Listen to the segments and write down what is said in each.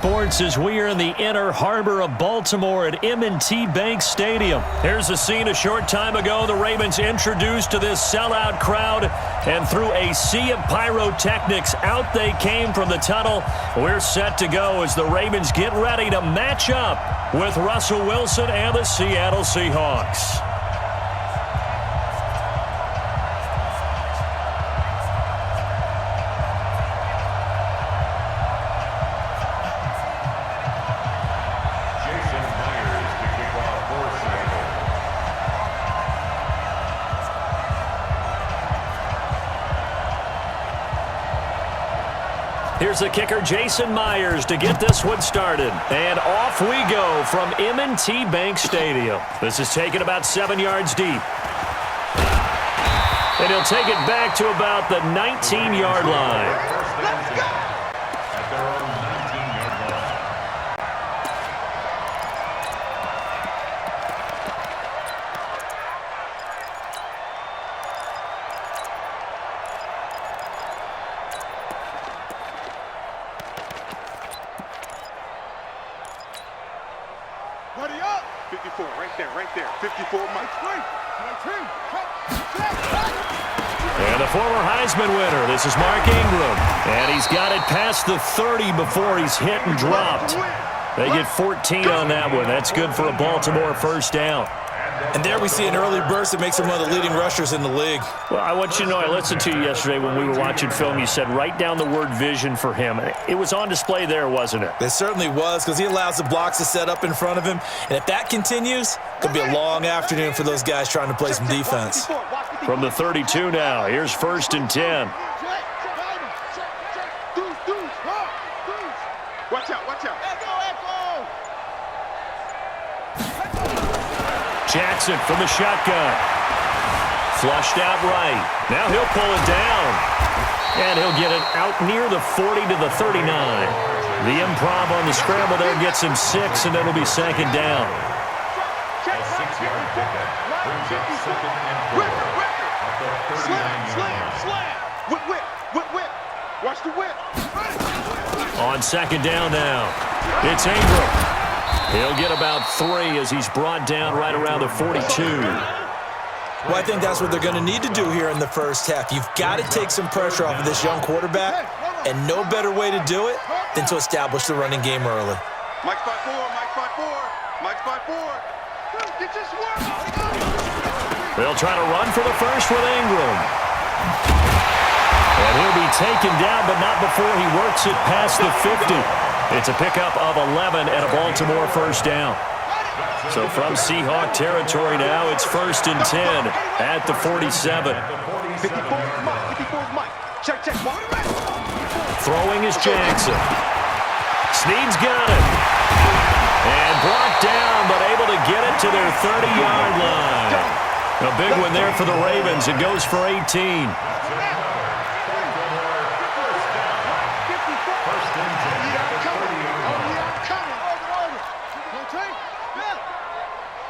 Sports as we are in the inner harbor of Baltimore at M&T Bank Stadium. Here's a scene a short time ago. The Ravens introduced to this sellout crowd, and through a sea of pyrotechnics, out they came from the tunnel. We're set to go as the Ravens get ready to match up with Russell Wilson and the Seattle Seahawks. Here's the kicker, Jason Myers, to get this one started. And off we go from M&T Bank Stadium. This is taken about 7 yards deep. And he'll take it back to about the 19-yard line. Let's go! Ready up! 54, right there. 54, Mike. And the former Heisman winner, this is Mark Ingram. And he's got it past the 30 before he's hit and dropped. They get 14 on that one. That's good for a Baltimore first down. And there we see an early burst that makes him one of the leading rushers in the league. Well, I want you to know, I listened to you yesterday when we were watching film. You said write down the word vision for him. It was on display there, wasn't it? It certainly was, because he allows the blocks to set up in front of him. And if that continues, it could be a long afternoon for those guys trying to play some defense. From the 32 now, here's 1st and 10. Watch out. Jackson from the shotgun. Flushed out right. Now he'll pull it down. And he'll get it out near the 40 to the 39. The improv on the scramble there gets him 6, and it'll be 2nd down. A 6-yard pickup brings up 2nd and 4. Slam. Whip. Watch the whip. On 2nd down now, it's Ingram. He'll get about 3 as he's brought down right around the 42. Well, I think that's what they're going to need to do here in the first half. You've got to take some pressure off of this young quarterback, and no better way to do it than to establish the running game early. Mike 5-4. Get your swarm out. They'll try to run for the first with Ingram. And he'll be taken down, but not before he works it past the 50. It's a pickup of 11 and a Baltimore first down. So from Seahawk territory now, it's 1st and 10 at the 47. 54 Mike. Check. Throwing is Jackson. Snead's got it. And brought down, but able to get it to their 30-yard line. A big one there for the Ravens. It goes for 18.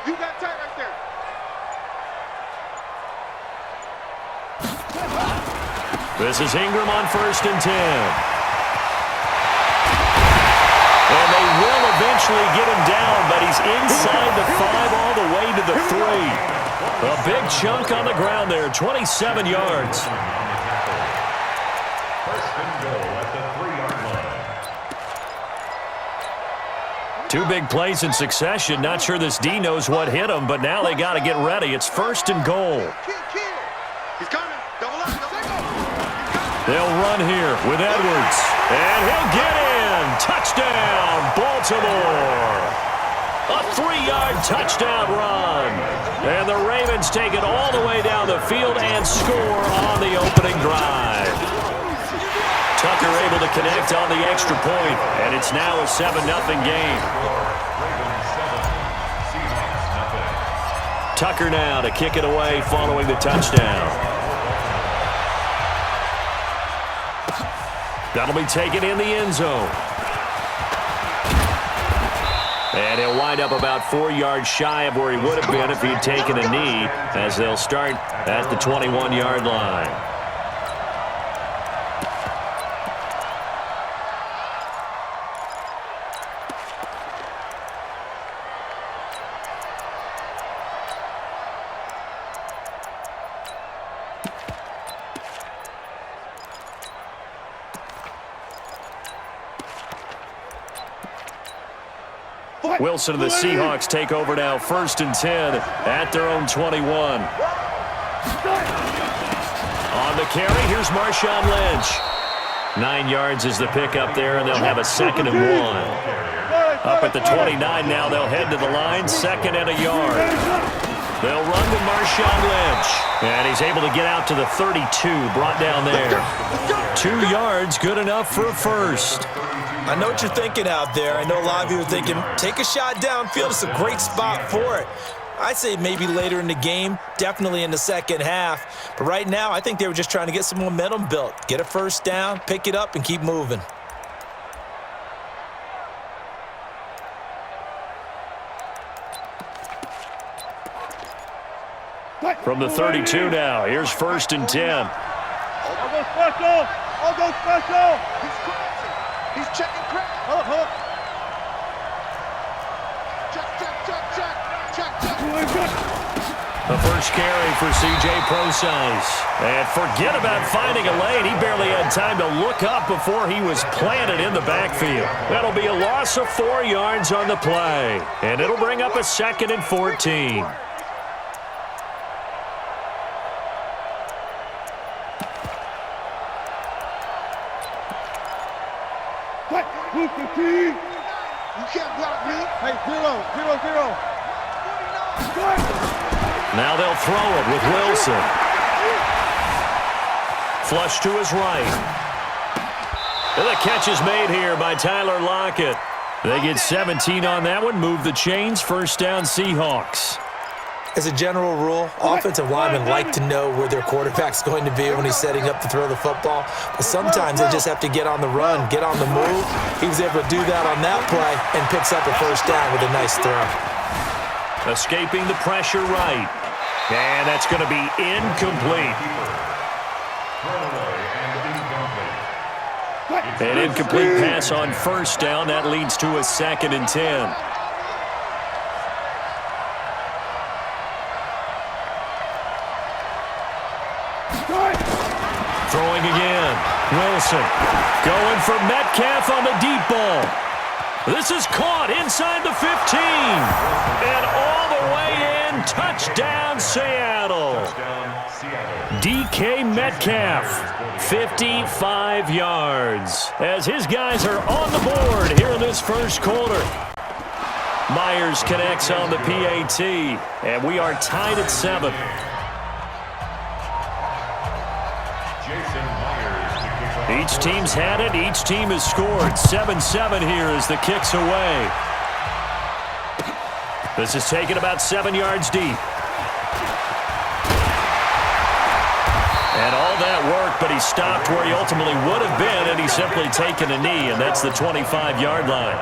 You got tight right there. This is Ingram on 1st and 10. And they will eventually get him down, but he's inside the 5 all the way to the 3. A big chunk on the ground there, 27 yards. First and goal at the 3-yard line. 2 big plays in succession. Not sure this D knows what hit him, but now they got to get ready. It's 1st and goal. He's coming. Double up. They'll run here with Edwards. And he'll get in. Touchdown, Baltimore. A 3-yard touchdown run. And the Ravens take it all the way down the field and score on the opening drive. Tucker able to connect on the extra point, and it's now a 7-0 game. Tucker now to kick it away following the touchdown. That'll be taken in the end zone. And he'll wind up about 4 yards shy of where he would have been if he'd taken a knee, as they'll start at the 21-yard line. Wilson and the Seahawks take over now, 1st and 10 at their own 21. On the carry, here's Marshawn Lynch. 9 yards is the pickup there, and they'll have a 2nd and 1. Up at the 29 now, they'll head to the line, 2nd and a yard. They'll run with Marshawn Lynch, and he's able to get out to the 32, brought down there. 2 yards, good enough for a first. I know what you're thinking out there. I know a lot of you are thinking, take a shot downfield. It's a great spot for it. I'd say maybe later in the game, definitely in the second half. But right now, I think they were just trying to get some momentum built. Get a first down, pick it up, and keep moving. From the 32 now, here's 1st and 10. I'll go special. I'll go special. He's checking crack. Hold up. Check. The first carry for C.J. Prosise. And forget about finding a lane. He barely had time to look up before he was planted in the backfield. That'll be a loss of 4 yards on the play. And it'll bring up a 2nd and 14. Move the team. You can't block me. Hey, 0. Now they'll throw it with Wilson. Flush to his right. And the catch is made here by Tyler Lockett. They get 17 on that one. Move the chains. 1st down, Seahawks. As a general rule, offensive linemen like to know where their quarterback's going to be when he's setting up to throw the football. But sometimes they just have to get on the run, get on the move. He was able to do that on that play and picks up a 1st down with a nice throw. Escaping the pressure right. And that's going to be incomplete. An incomplete pass on 1st down. That leads to a 2nd and 10. Throwing again. Wilson going for Metcalf on the deep ball. This is caught inside the 15. And all the way in. Touchdown, Seattle. DK Metcalf, 55 yards. As his guys are on the board here in this 1st quarter. Myers connects on the PAT. And we are tied at 7. Each team's had it. Each team has scored. 7-7 here as the kick's away. This is taken about 7 yards deep. And all that work, but he stopped where he ultimately would have been, and he's simply taken a knee, and that's the 25-yard line.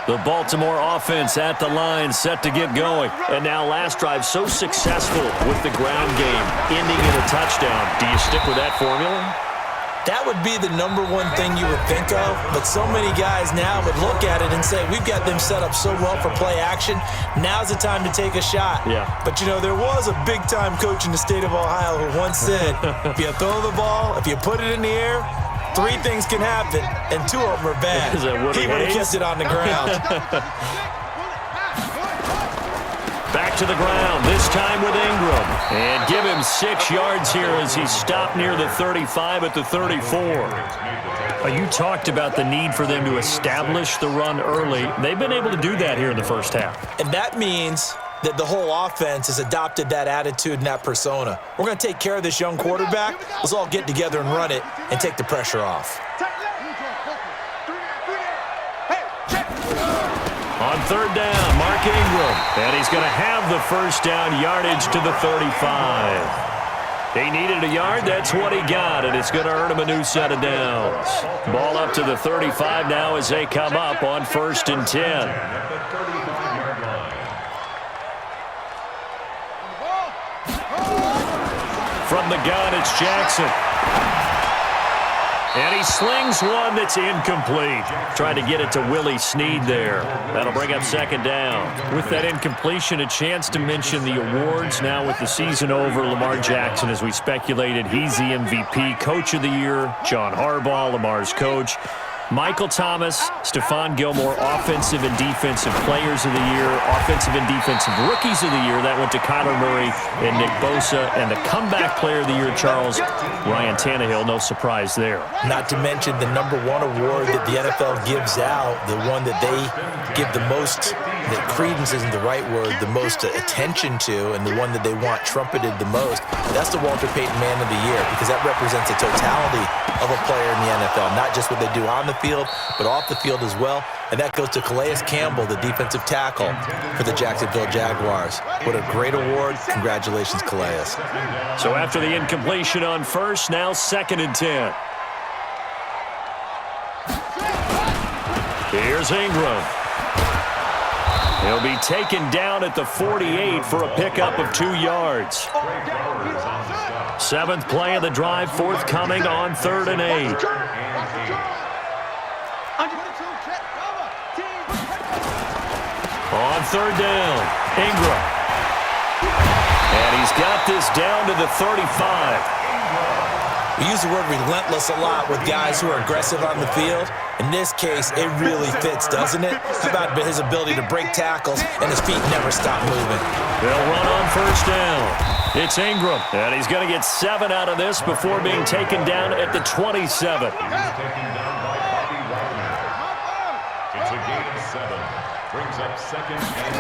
The Baltimore offense at the line, set to get going. And now last drive so successful with the ground game, ending in a touchdown. Do you stick with that formula? That would be the number one thing you would think of, but so many guys now would look at it and say, we've got them set up so well for play action, now's the time to take a shot. Yeah. But, you know, there was a big-time coach in the state of Ohio who once said, if you throw the ball, if you put it in the air, 3 things can happen, and 2 of them are bad. He would have kept it on the ground. Back to the ground, this time with Ingram. And give him 6 yards here as he stopped near the 35 at the 34. You talked about the need for them to establish the run early. They've been able to do that here in the 1st half. And that means that the whole offense has adopted that attitude and that persona. We're going to take care of this young quarterback. Let's all get together and run it and take the pressure off. On 3rd down, Mark Ingram. And he's going to have the 1st down yardage to the 35. He needed a yard. That's what he got, and it's going to earn him a new set of downs. Ball up to the 35 now as they come up on 1st and 10. From the gun, it's Jackson. And he slings one that's incomplete. Trying to get it to Willie Snead there. That'll bring up 2nd down. With that incompletion, a chance to mention the awards now with the season over. Lamar Jackson, as we speculated, he's the MVP, Coach of the Year. John Harbaugh, Lamar's coach. Michael Thomas, Stephon Gilmore, Offensive and Defensive Players of the Year, Offensive and Defensive Rookies of the Year. That went to Kyler Murray and Nick Bosa. And the Comeback Player of the Year, Charles, Ryan Tannehill. No surprise there. Not to mention the #1 award that the NFL gives out, the one that they give the most, that credence isn't the right word, the most attention to, and the one that they want trumpeted the most. That's the Walter Payton Man of the Year, because that represents the totality of a player in the NFL, not just what they do on the field, but off the field as well. And that goes to Calais Campbell, the defensive tackle for the Jacksonville Jaguars. What a great award. Congratulations, Calais. So after the incompletion on first, now 2nd and 10. Here's Ingram. He'll be taken down at the 48 for a pickup of 2 yards. 7th play of the drive, forthcoming on 3rd and 8. On 3rd down, Ingram. And he's got this down to the 35. We use the word relentless a lot with guys who are aggressive on the field. In this case, it really fits, doesn't it? How about his ability to break tackles and his feet never stop moving? They'll run on 1st down. It's Ingram, and he's going to get 7 out of this before being taken down at the 27. It's a gain of 7. Brings up 2nd and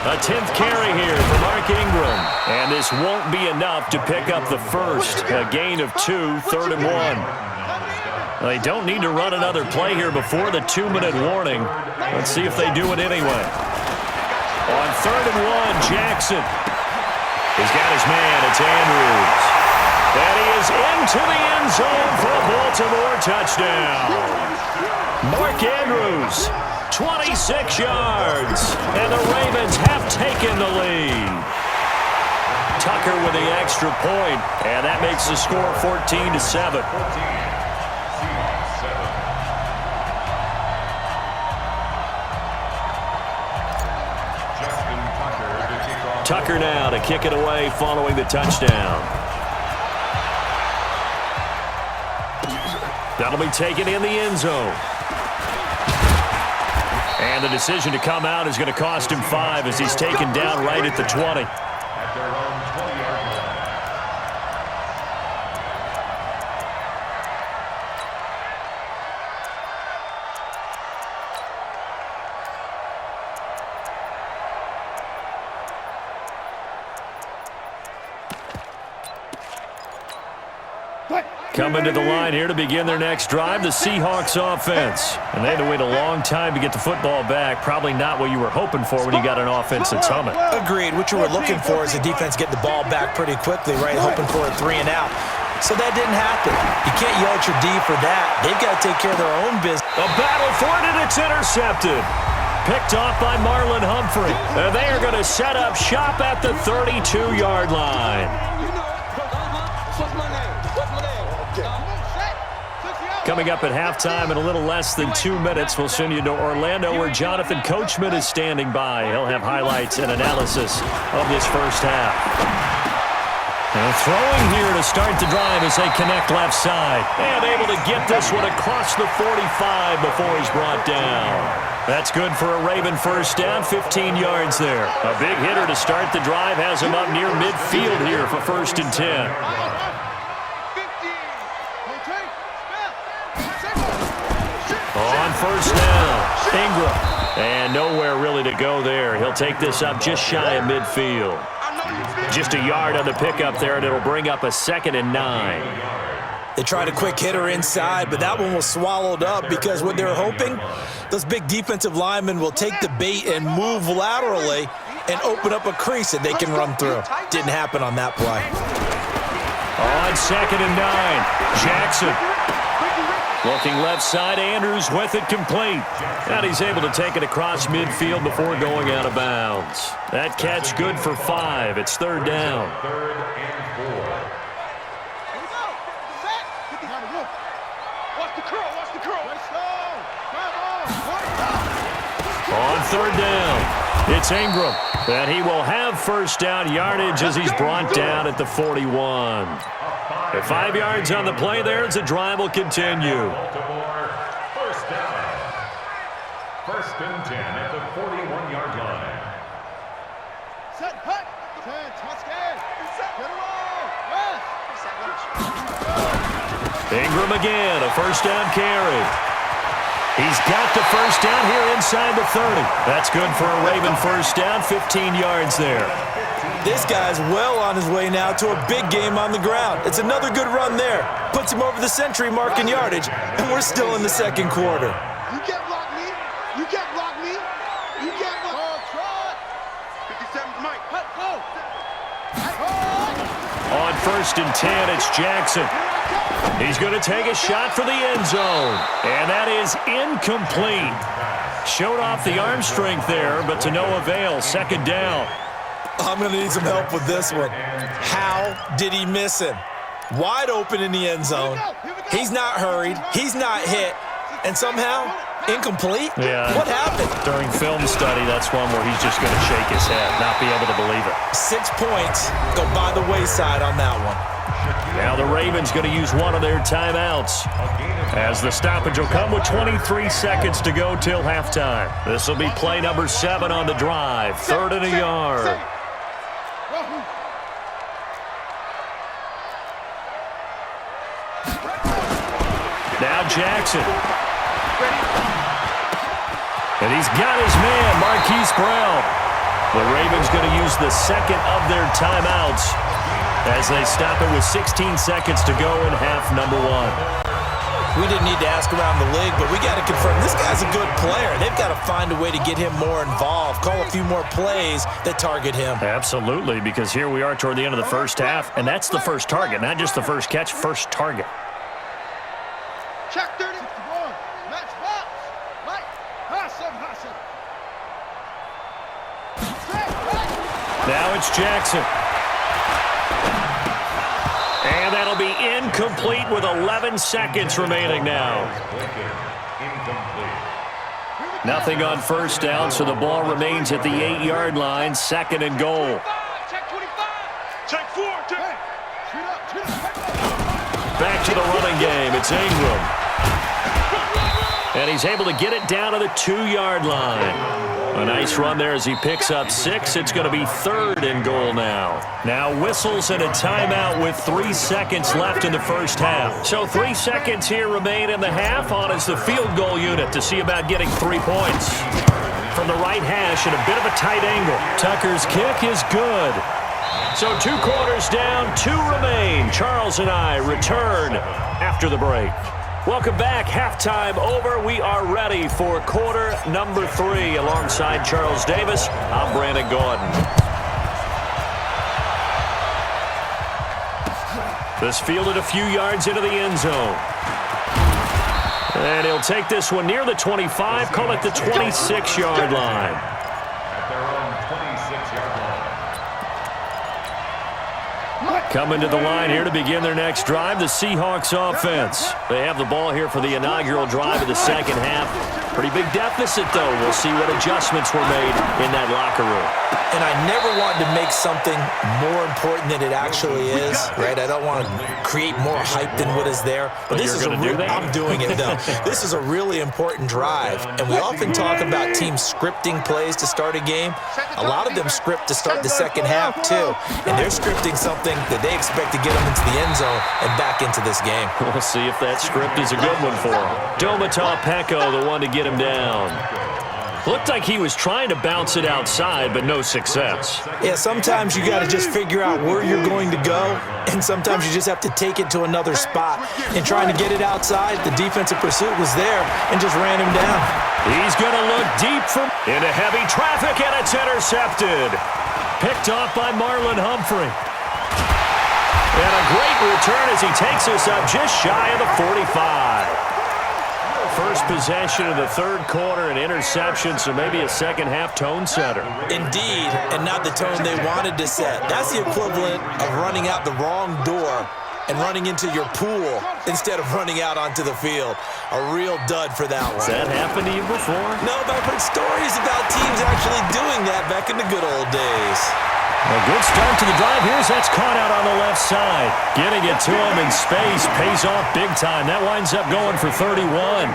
A 10th carry here for Mark Ingram. And this won't be enough to pick up the first. A gain of 2, 3rd and 1. They don't need to run another play here before the 2-minute warning. Let's see if they do it anyway. On 3rd and 1, Jackson. He's got his man. It's Andrews. And he is into the end zone for a Baltimore touchdown. Mark Andrews, 26 yards. And the Ravens have taken the lead. Tucker with the extra point, and that makes the score 14-7. Tucker now to kick it away following the touchdown. That'll be taken in the end zone. And the decision to come out is going to cost him 5 as he's taken down right at the 20. at their own 20-yard line. Coming to the line here to begin their next drive, the Seahawks offense. And they had to wait a long time to get the football back. Probably not what you were hoping for when you got an offense that's humming. Agreed. What you were looking for is the defense get the ball back pretty quickly, right? Hoping for a 3 and out. So that didn't happen. You can't yell at your D for that. They've got to take care of their own business. A battle for it, and it's intercepted. Picked off by Marlon Humphrey. And they are going to set up shop at the 32-yard line. Coming up at halftime in a little less than 2 minutes, we'll send you to Orlando where Jonathan Coachman is standing by. He'll have highlights and analysis of this first half. And throwing here to start the drive as they connect left side. And able to get this one across the 45 before he's brought down. That's good for a Raven first down, 15 yards there. A big hitter to start the drive has him up near midfield here for 1st and 10. On first down, Ingram. And nowhere really to go there. He'll take this up just shy of midfield. Just a yard on the pickup there, and it'll bring up a 2nd and 9. They tried a quick hitter inside, but that one was swallowed up because what they're hoping, those big defensive linemen will take the bait and move laterally and open up a crease that they can run through. Didn't happen on that play. On 2nd and 9, Jackson. Looking left side, Andrews with it complete. And he's able to take it across midfield before going out of bounds. That catch good for 5. It's 3rd down. 3rd and 4. On 3rd down, it's Ingram. And he will have first down yardage as he's brought down at the 41. 5 yards on the play there as the drive will continue. Baltimore First and 10 at the 41-yard line. Set, hut. 10, touchdown. Get it on. Rest. Ingram again, a first down carry. He's got the first down here inside the 30. That's good for a Raven first down, 15 yards there. This guy's well on his way now to a big game on the ground. It's another good run there. Puts him over the century mark in yardage, and we're still in the second quarter. You can't block me. You can't block me. You can't block. Oh, trot. 57's Mike. Hut, go. On first and 10, it's Jackson. He's going to take a shot for the end zone, and that is incomplete. Showed off the arm strength there, but to no avail. Second down. I'm going to need some help with this one. How did he miss him? Wide open in the end zone. He's not hurried. He's not hit. And somehow, incomplete? Yeah. What happened? During film study, that's one where he's just going to shake his head, not be able to believe it. 6 points go by the wayside on that one. Now the Ravens going to use one of their timeouts, as the stoppage will come with 23 seconds to go till halftime. This will be play number 7 on the drive. 3rd and a yard. Now Jackson. And he's got his man, Marquise Brown. The Ravens going to use the second of their timeouts as they stop it with 16 seconds to go in half number 1. We didn't need to ask around the league, but we got to confirm this guy's a good player. They've got to find a way to get him more involved, call a few more plays that target him. Absolutely, because here we are toward the end of the first half, and that's the first target, not just the first catch, first target. Check 30. 61. Match box. Mike. Hassan. Now it's Jackson. And that'll be incomplete with 11 seconds remaining now. Nothing on first down, so the ball remains at the 8-yard line, 2nd and goal. Check 25. Check 4. Back to the running game. It's Ingram. And he's able to get it down to the 2-yard line. A nice run there as he picks up 6. It's going to be 3rd and goal now. Now whistles and a timeout with 3 seconds left in the first half. So 3 seconds here remain in the half on as the field goal unit to see about getting 3 points. From the right hash at a bit of a tight angle. Tucker's kick is good. So 2 quarters down, 2 remain. Charles and I return after the break. Welcome back. Halftime over. We are ready for quarter number 3. Alongside Charles Davis, I'm Brandon Gordon. This fielded a few yards into the end zone. And he'll take this one near the 25, call it the 26-yard line. At their own 26-yard line. Coming to the line here to begin their next drive, the Seahawks offense. They have the ball here for the inaugural drive of the second half. Pretty big deficit, though. We'll see what adjustments were made in that locker room. And I never wanted to make something more important than it actually is, right? I don't want to create more hype than what is there. But this is I'm doing it, though. This is a really important drive. And we often talk about teams scripting plays to start a game. A lot of them script to start the second half, too. And they're scripting something that they expect to get them into the end zone and back into this game. We'll see if that script is a good one for him. Domata Peko, the one to get him down. Looked like he was trying to bounce it outside, but no success. Yeah, sometimes you got to just figure out where you're going to go, and sometimes you just have to take it to another spot. And trying to get it outside, the defensive pursuit was there and just ran him down. He's going to look deep into heavy traffic, and it's intercepted. Picked off by Marlon Humphrey. And a great return as he takes us up just shy of the 45. First possession of the third quarter, an interception, so maybe a second-half tone setter. Indeed, and not the tone they wanted to set. That's the equivalent of running out the wrong door and running into your pool instead of running out onto the field. A real dud for that one. Has that happened to you before? No, but I've heard stories about teams actually doing that back in the good old days. A good start to the drive. That's caught out on the left side. Getting it to him in space pays off big time. That winds up going for 31.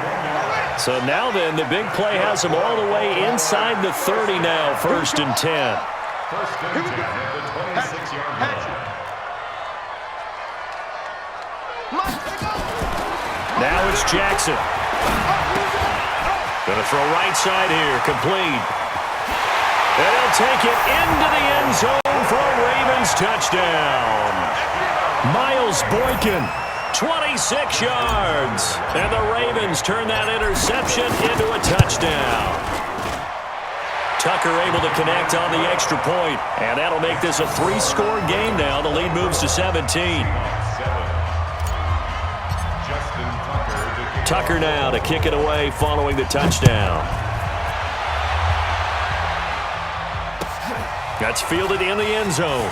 So now then, the big play has him all the way inside the 30 now, 1st and 10. First and 10 at the 26-yard line. Now it's Jackson. Going to throw right side here, complete. And he'll take it into the end zone for a Ravens touchdown. Miles Boykin, 26 yards. And the Ravens turn that interception into a touchdown. Tucker able to connect on the extra point, and that'll make this a 3-score game now. The lead moves to 17. Tucker now to kick it away following the touchdown. That's fielded in the end zone.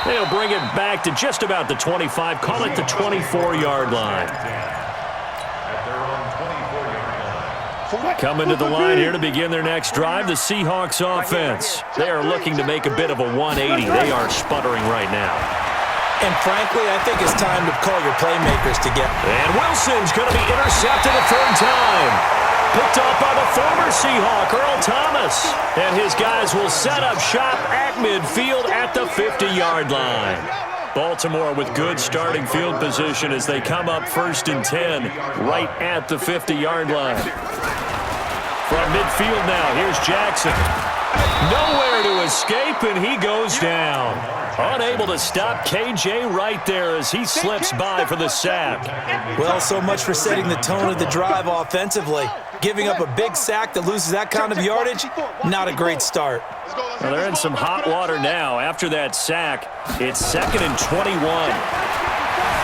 They'll bring it back to just about the 25, call it the 24-yard line. Coming to the line here to begin their next drive, the Seahawks offense. They are looking to make a bit of a 180. They are sputtering right now. And frankly, I think it's time to call your playmakers together. And Wilson's going to be intercepted a third time. Picked off by the former Seahawk, Earl Thomas. And his guys will set up shop at midfield at the 50-yard line. Baltimore with good starting field position as they come up 1st and 10 right at the 50-yard line. From midfield now, here's Jackson. Nowhere to escape, and he goes down. Unable to stop KJ right there as he slips by for the sack. Well, so much for setting the tone of the drive offensively. Giving up a big sack that loses that kind of yardage, not a great start. Well, they're in some hot water now. After that sack, it's 2nd and 21.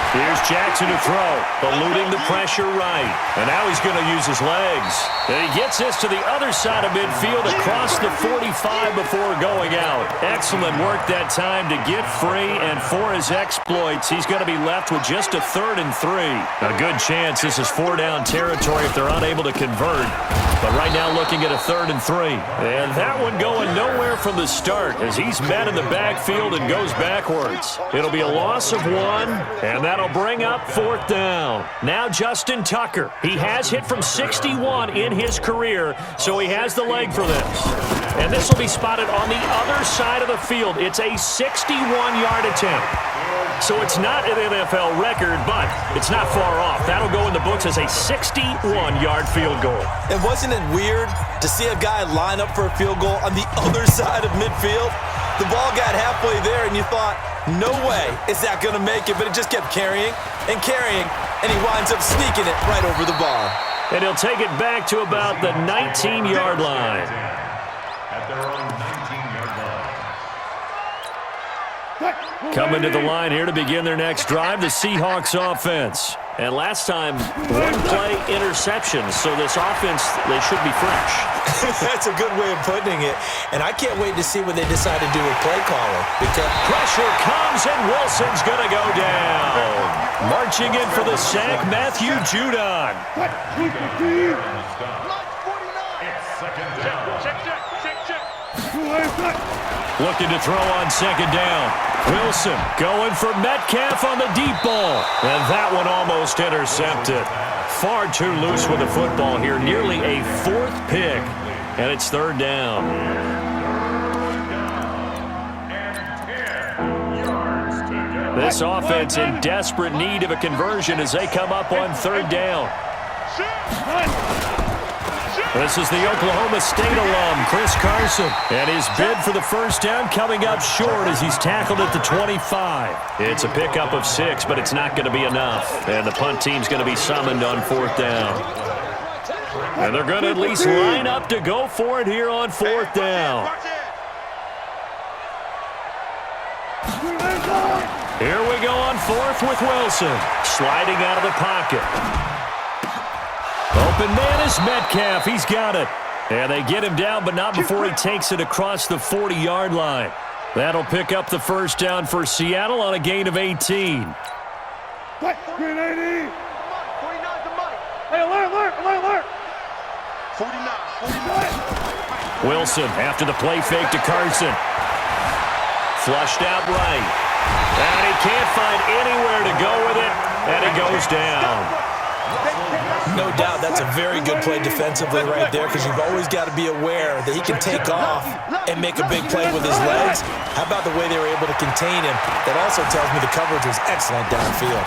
Here's Jackson to throw, eluding the pressure right. And now he's going to use his legs. And he gets this to the other side of midfield across the 45 before going out. Excellent work that time to get free, and for his exploits, he's going to be left with just a 3rd and 3. A good chance this is 4-down territory if they're unable to convert. But right now looking at a 3rd and 3. And that one going nowhere from the start as he's met in the backfield and goes backwards. It'll be a loss of 1, and that'll bring up 4th down. Now Justin Tucker. He has hit from 61 in his career, so he has the leg for this. And this will be spotted on the other side of the field. It's a 61-yard attempt. So it's not an NFL record, but it's not far off. That'll go in the books as a 61-yard field goal. And wasn't it weird to see a guy line up for a field goal on the other side of midfield? The ball got halfway there, and you thought, no way is that going to make it, but it just kept carrying, and he winds up sneaking it right over the bar. And he'll take it back to about the 19-yard line. At their own 19-yard line. Coming to the line here to begin their next drive, the Seahawks offense. And last time, 1-play interceptions, so this offense, they should be fresh. That's a good way of putting it. And I can't wait to see what they decide to do with play caller. Because pressure comes, and Wilson's going to go down. Marching in for the sack, Matthew Judon. Looking to throw on 2nd down. Wilson going for Metcalf on the deep ball. And that one almost intercepted. Far too loose with the football here. Nearly a 4th pick. And it's 3rd down. This offense in desperate need of a conversion as they come up on 3rd down. This is the Oklahoma State alum, Chris Carson. And his bid for the 1st down coming up short as he's tackled at the 25. It's a pickup of 6, but it's not going to be enough. And the punt team's going to be summoned on 4th down. And they're going to at least line up to go for it here on 4th down. Here we go on 4th with Wilson. Sliding out of the pocket. Open man is Metcalf. He's got it. And they get him down, but not before he takes it across the 40-yard line. That'll pick up the 1st down for Seattle on a gain of 18. Green 80. 49 to Mike. Hey, alert. 49. Wilson after the play fake to Carson. Flushed out right. And he can't find anywhere to go with it. And he goes down. No doubt that's a very good play defensively right there, because you've always got to be aware that he can take off and make a big play with his legs. How about the way they were able to contain him? That also tells me the coverage was excellent downfield.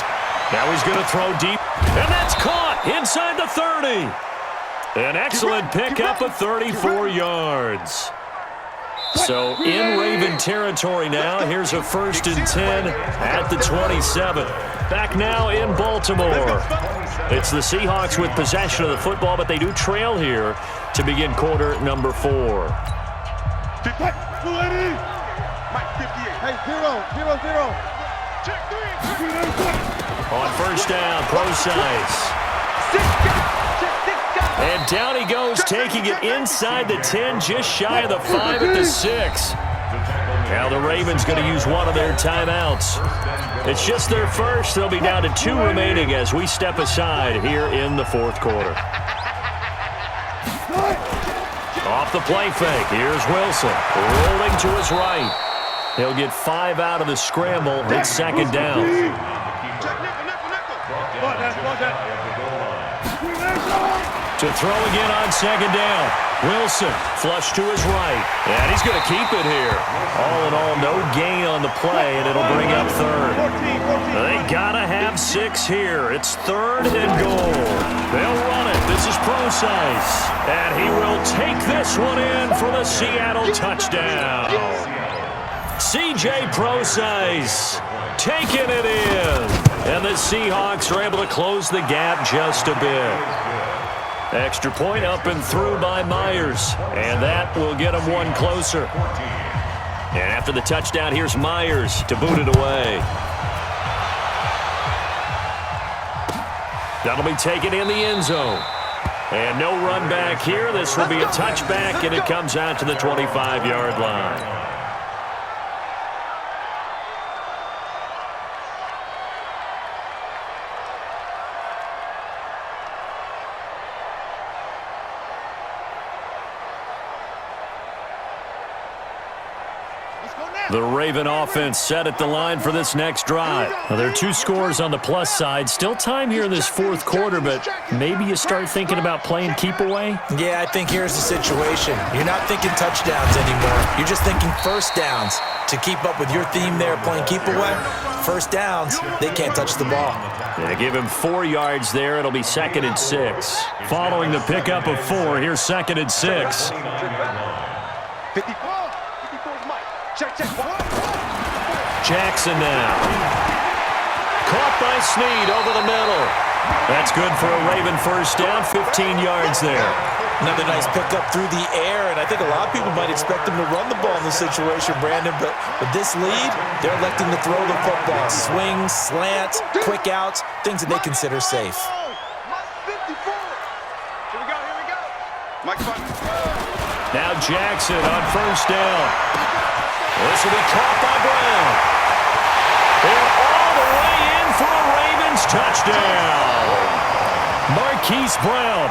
Now he's going to throw deep, and that's caught inside the 30. An excellent pickup of 34 yards. So in Raven territory now. Here's a 1st and 10 at the 27. Back now in Baltimore. It's the Seahawks with possession of the football, but they do trail here to begin quarter number 4. Mike 58. Hey, 0-0-0. Check 3. On 1st down, Procise. And down he goes, taking it inside the 10, just shy of the 5 at the 6. Now the Ravens going to use one of their timeouts. It's just their first. They'll be down to 2 remaining as we step aside here in the 4th quarter. Off the play fake. Here's Wilson, rolling to his right. He'll get 5 out of the scramble. It's 2nd down. To throw again on 2nd down. Wilson, flush to his right. And he's going to keep it here. All in all, no gain on the play, and it'll bring up 3rd. They got to have 6 here. It's 3rd and goal. They'll run it. This is Procise. And he will take this one in for the Seattle touchdown. C.J. Procise taking it in. And the Seahawks are able to close the gap just a bit. Extra point up and through by Myers. And that will get him one closer. And after the touchdown, here's Myers to boot it away. That'll be taken in the end zone. And no run back here. This will be a touchback, and it comes out to the 25-yard line. The Raven offense set at the line for this next drive. Now, there are 2 scores on the plus side. Still time here in this 4th quarter, but maybe you start thinking about playing keep away? Yeah, I think here's the situation. You're not thinking touchdowns anymore. You're just thinking 1st downs. To keep up with your theme there, playing keep away, 1st downs, they can't touch the ball. They give him 4 yards there. It'll be 2nd and 6. Following the pickup of 4, here's 2nd and 6. 54. 54's Mike. Check. Jackson now. Caught by Snead over the middle. That's good for a Raven 1st down, 15 yards there. Another nice pickup through the air, and I think a lot of people might expect him to run the ball in this situation, Brandon, but with this lead, they're electing to throw the football. Swings, slants, quick outs, things that they consider safe. Here we go. Mike 5. Now Jackson on 1st down. This will be caught by Brown. And all the way in for a Ravens touchdown. Marquise Brown,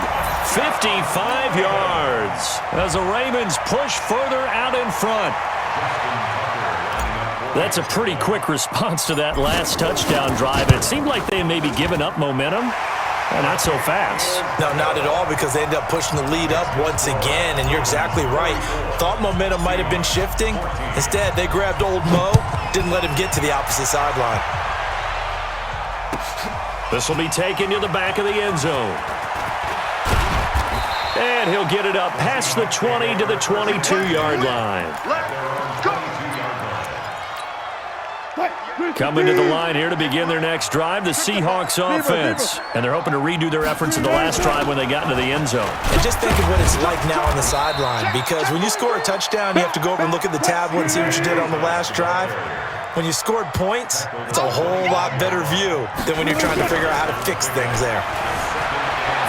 55 yards. As the Ravens push further out in front. That's a pretty quick response to that last touchdown drive. And it seemed like they may be giving up momentum. Not so fast. No, not at all, because they ended up pushing the lead up once again, and you're exactly right. Thought momentum might have been shifting. Instead, they grabbed old Mo, didn't let him get to the opposite sideline. This will be taken to the back of the end zone. And he'll get it up past the 20 to the 22-yard line. Coming to the line here to begin their next drive, the Seahawks offense. And they're hoping to redo their efforts in the last drive when they got into the end zone. And just think of what it's like now on the sideline, because when you score a touchdown, you have to go over and look at the tablet and see what you did on the last drive. When you scored points, it's a whole lot better view than when you're trying to figure out how to fix things there.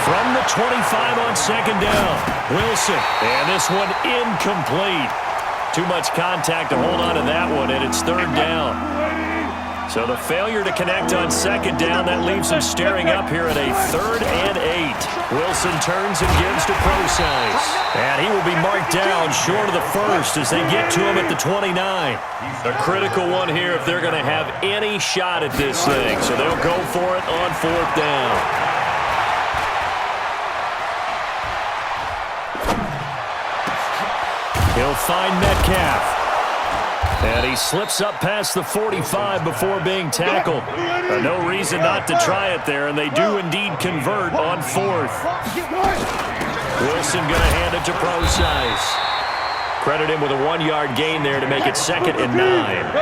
From the 25 on 2nd down, Wilson. And this one incomplete. Too much contact to hold on to that one, and it's 3rd down. So the failure to connect on 2nd down, that leaves him staring up here at a 3rd and 8. Wilson turns and gives to Procise. And he will be marked down short of the 1st as they get to him at the 29. A critical one here if they're going to have any shot at this thing. So they'll go for it on 4th down. He'll find Metcalf. And he slips up past the 45 before being tackled. No reason not to try it there, and they do indeed convert on 4th. Wilson going to hand it to Procise. Credit him with a 1-yard gain there to make it 2nd and 9.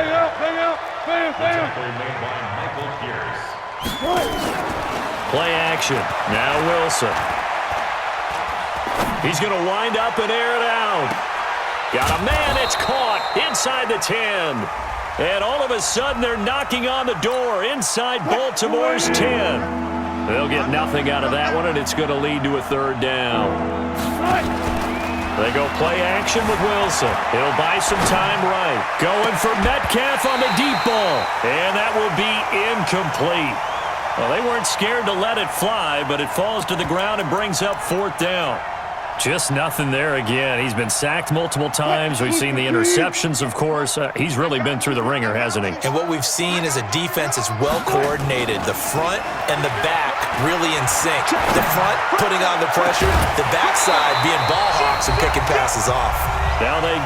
Play action. Now Wilson. He's going to wind up and air it out. Got a man, it's caught inside the 10. And all of a sudden, they're knocking on the door inside Baltimore's 10. They'll get nothing out of that one, and it's going to lead to a 3rd down. They go play action with Wilson. He'll buy some time right. Going for Metcalf on the deep ball. And that will be incomplete. Well, they weren't scared to let it fly, but it falls to the ground and brings up 4th down. Just nothing there again. He's been sacked multiple times. We've seen the interceptions, of course. He's really been through the ringer, hasn't he? And what we've seen is a defense that's well coordinated. The front and the back really in sync. The front putting on the pressure, the backside being ball hawks and picking passes off. Now they